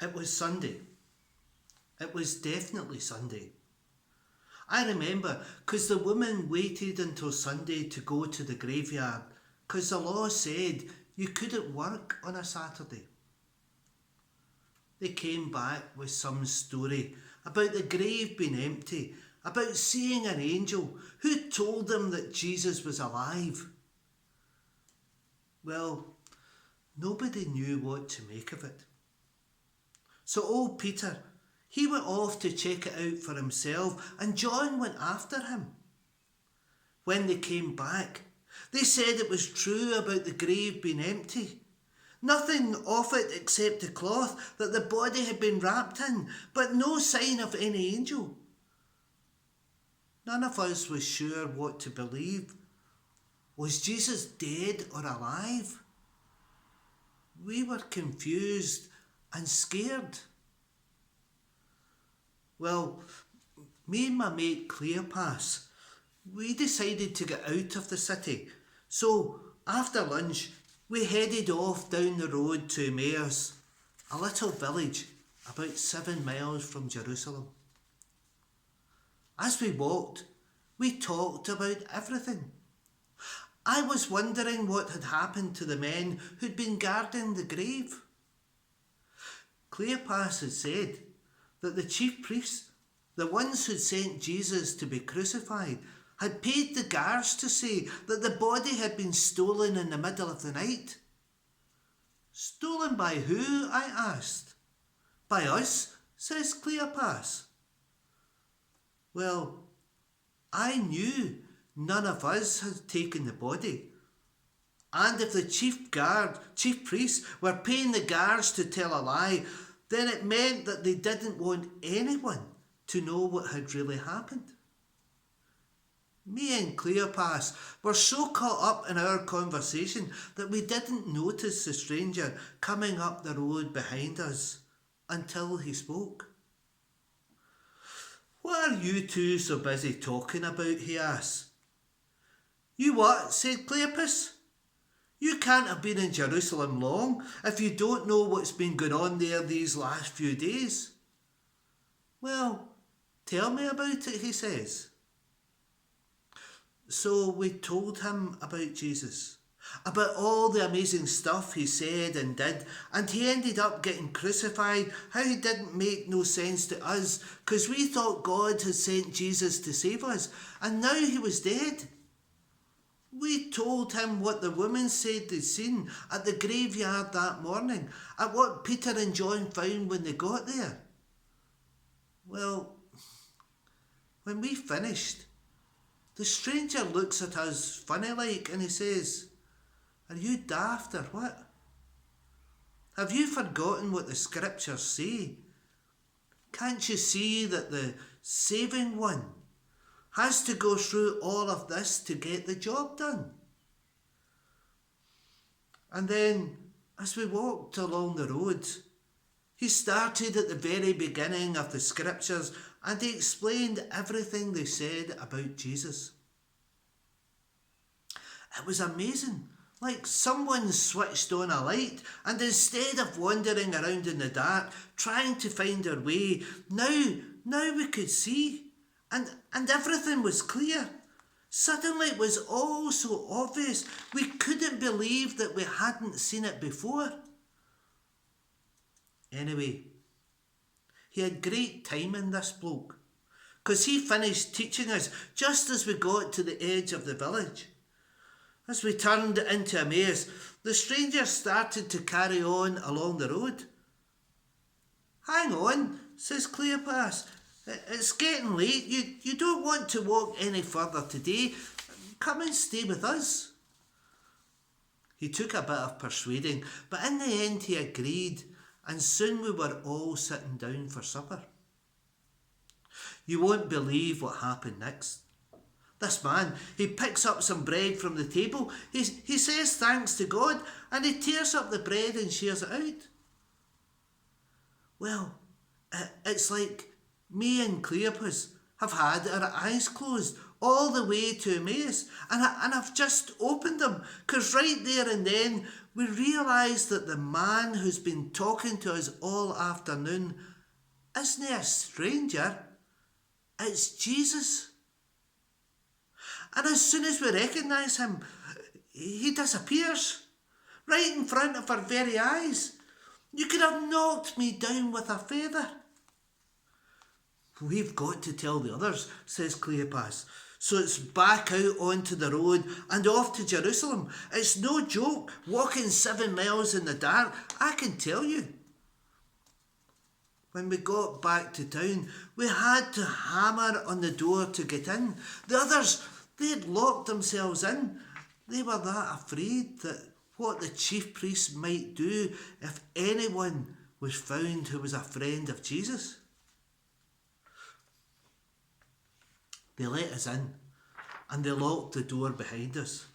It was Sunday. It was definitely Sunday. I remember because the woman waited until Sunday to go to the graveyard because the law said you couldn't work on a Saturday. They came back with some story about the grave being empty, about seeing an angel who told them that Jesus was alive. Well, nobody knew what to make of it. So old Peter, he went off to check it out for himself, and John went after him. When they came back, they said it was true about the grave being empty. Nothing off it except the cloth that the body had been wrapped in, but no sign of any angel. None of us was sure what to believe. Was Jesus dead or alive? We were confused and scared. Well, me and my mate Cleopas, we decided to get out of the city. So after lunch, we headed off down the road to Emmaus, a little village about 7 miles from Jerusalem. As we walked, we talked about everything. I was wondering what had happened to the men who'd been guarding the grave. Cleopas had said that the chief priests, the ones who'd sent Jesus to be crucified, had paid the guards to say that the body had been stolen in the middle of the night. Stolen by who? I asked. By us, says Cleopas. Well, I knew none of us had taken the body. And if the chief priests were paying the guards to tell a lie, then it meant that they didn't want anyone to know what had really happened. Me and Cleopas were so caught up in our conversation that we didn't notice the stranger coming up the road behind us until he spoke. "What are you two so busy talking about?" he asked. "You what?" said Cleopas. "You can't have been in Jerusalem long if you don't know what's been going on there these last few days." "Well, tell me about it," he says. So we told him about Jesus, about all the amazing stuff he said and did, and he ended up getting crucified, how he didn't make no sense to us because we thought God had sent Jesus to save us, and now he was dead. We told him what the women said they'd seen at the graveyard that morning, at what Peter and John found when they got there. Well, when we finished, the stranger looks at us funny like and he says, "Are you daft or what? Have you forgotten what the scriptures say? Can't you see that the saving one has to go through all of this to get the job done?" And then, as we walked along the road, he started at the very beginning of the scriptures and he explained everything they said about Jesus. It was amazing, like someone switched on a light, and instead of wandering around in the dark trying to find our way, now we could see, and everything was clear. Suddenly it was all so obvious we couldn't believe that we hadn't seen it before. Anyway, he had great timing, this bloke, because he finished teaching us just as we got to the edge of the village. As we turned into Emmaus, the stranger started to carry on along the road. "Hang on," says Cleopas. "It's getting late. You don't want to walk any further today. Come and stay with us." He took a bit of persuading, but in the end he agreed, and soon we were all sitting down for supper. You won't believe what happened next. This man, he picks up some bread from the table, he says thanks to God, and he tears up the bread and shares it out. Well, it's like me and Cleopas have had our eyes closed all the way to Emmaus, and I've just opened them, because right there and then we realise that the man who's been talking to us all afternoon isn't a stranger, it's Jesus. And as soon as we recognise him, he disappears right in front of our very eyes. You could have knocked me down with a feather. We've got to tell the others, says Cleopas. So it's back out onto the road and off to Jerusalem. It's no joke, walking 7 miles in the dark, I can tell you. When we got back to town, we had to hammer on the door to get in. The others, they'd locked themselves in. They were that afraid that what the chief priests might do if anyone was found who was a friend of Jesus. They let us in and they locked the door behind us.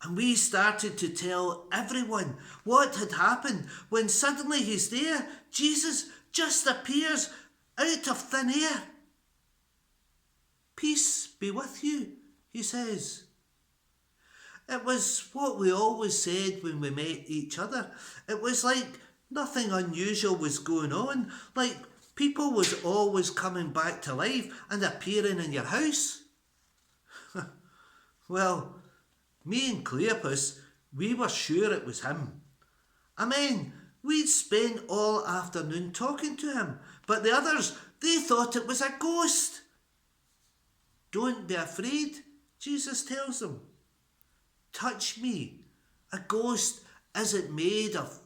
And we started to tell everyone what had happened when suddenly he's there. Jesus just appears out of thin air. Peace be with you, he says. It was what we always said when we met each other. It was like nothing unusual was going on, like people was always coming back to life and appearing in your house. Well, me and Cleopas, we were sure it was him. I mean, we'd spent all afternoon talking to him, but the others, they thought it was a ghost. Don't be afraid, Jesus tells them. Touch me. A ghost isn't made of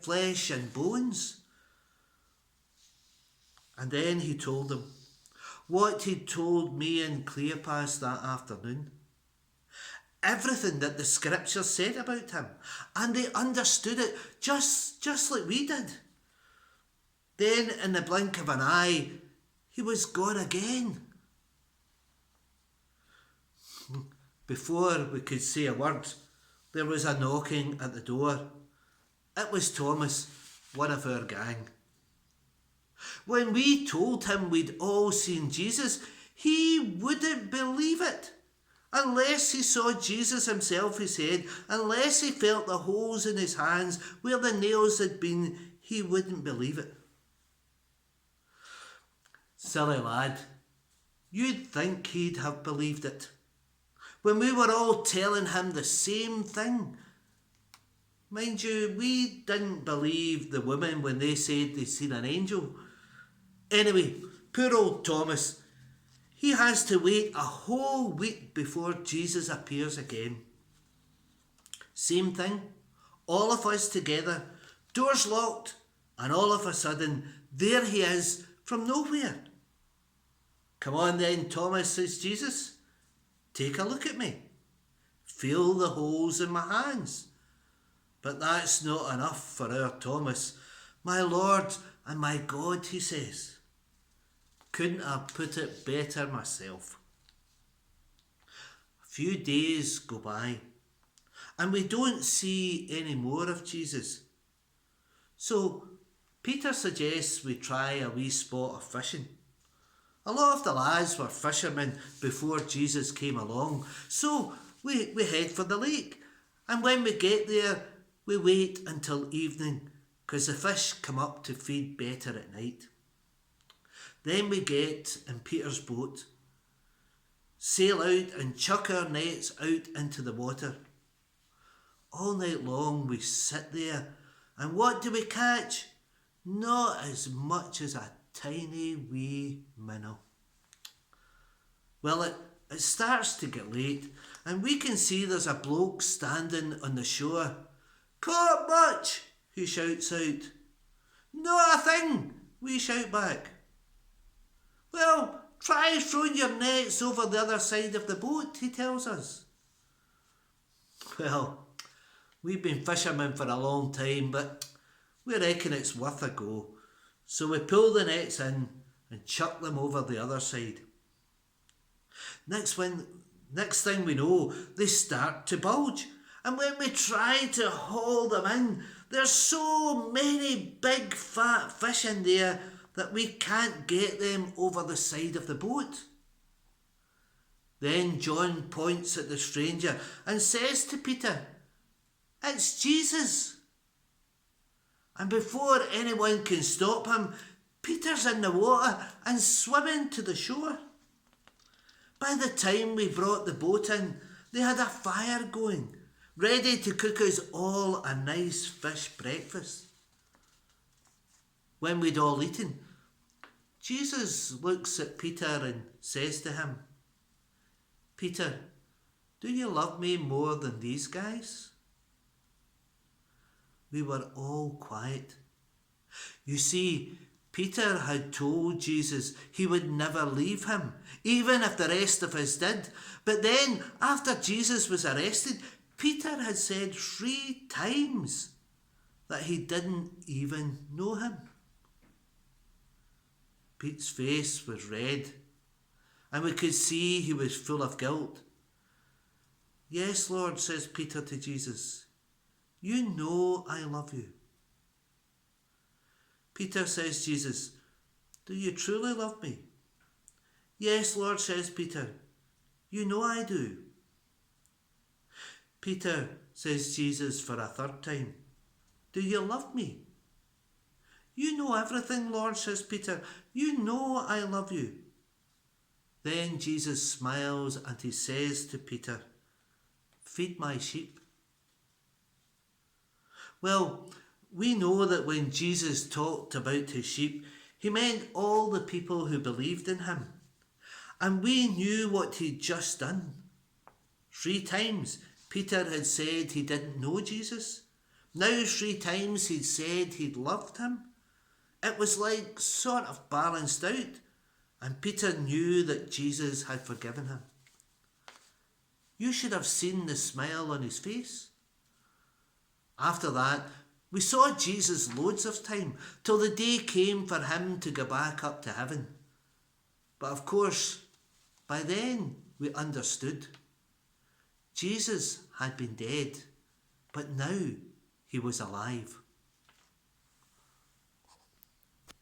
flesh and bones. And then he told them what he'd told me and Cleopas that afternoon. Everything that the scriptures said about him. And they understood it just like we did. Then in the blink of an eye, he was gone again. Before we could say a word, there was a knocking at the door. It was Thomas, one of our gang. When we told him we'd all seen Jesus, he wouldn't believe it. Unless he saw Jesus himself, he said, unless he felt the holes in his hands where the nails had been, he wouldn't believe it. Silly lad, you'd think he'd have believed it. When we were all telling him the same thing. Mind you, we didn't believe the women when they said they'd seen an angel. Anyway, poor old Thomas, he has to wait a whole week before Jesus appears again. Same thing, all of us together, doors locked, and all of a sudden, there he is from nowhere. Come on then, Thomas, says Jesus. Take a look at me. Feel the holes in my hands. But that's not enough for our Thomas. My Lord and my God, he says. Couldn't have put it better myself. A few days go by and we don't see any more of Jesus. So Peter suggests we try a wee spot of fishing. A lot of the lads were fishermen before Jesus came along, so we head for the lake. And when we get there, we wait until evening, because the fish come up to feed better at night. Then we get in Peter's boat, sail out and chuck our nets out into the water. All night long we sit there, and what do we catch? Not as much as a tiny wee minnow. Well, it starts to get late, and we can see there's a bloke standing on the shore. Caught much? He shouts out. Not a thing, we shout back. Well, try throwing your nets over the other side of the boat, he tells us. Well, we've been fishermen for a long time, but we reckon it's worth a go. So we pull the nets in and chuck them over the other side. Next thing we know, they start to bulge. And when we try to haul them in, there's so many big fat fish in there that we can't get them over the side of the boat. Then John points at the stranger and says to Peter, "It's Jesus." And before anyone can stop him, Peter's in the water and swimming to the shore. By the time we brought the boat in, they had a fire going, ready to cook us all a nice fish breakfast. When we'd all eaten, Jesus looks at Peter and says to him, "Peter, do you love me more than these guys?" We were all quiet. You see, Peter had told Jesus he would never leave him, even if the rest of us did. But then, after Jesus was arrested, Peter had said 3 times that he didn't even know him. Pete's face was red, and we could see he was full of guilt. "Yes, Lord," says Peter to Jesus, "you know I love you." Peter says, "Jesus, do you truly love me?" "Yes, Lord," says Peter, "you know I do." Peter says Jesus for a 3rd time, "Do you love me?" "You know everything, Lord," says Peter. "You know I love you." Then Jesus smiles and he says to Peter, "Feed my sheep." Well, we know that when Jesus talked about his sheep, he meant all the people who believed in him. And we knew what he'd just done. 3 times Peter had said he didn't know Jesus. Now 3 times he'd said he'd loved him. It was like sort of balanced out, and Peter knew that Jesus had forgiven him. You should have seen the smile on his face. After that, we saw Jesus loads of time, till the day came for him to go back up to heaven. But of course, by then we understood. Jesus had been dead, but now he was alive.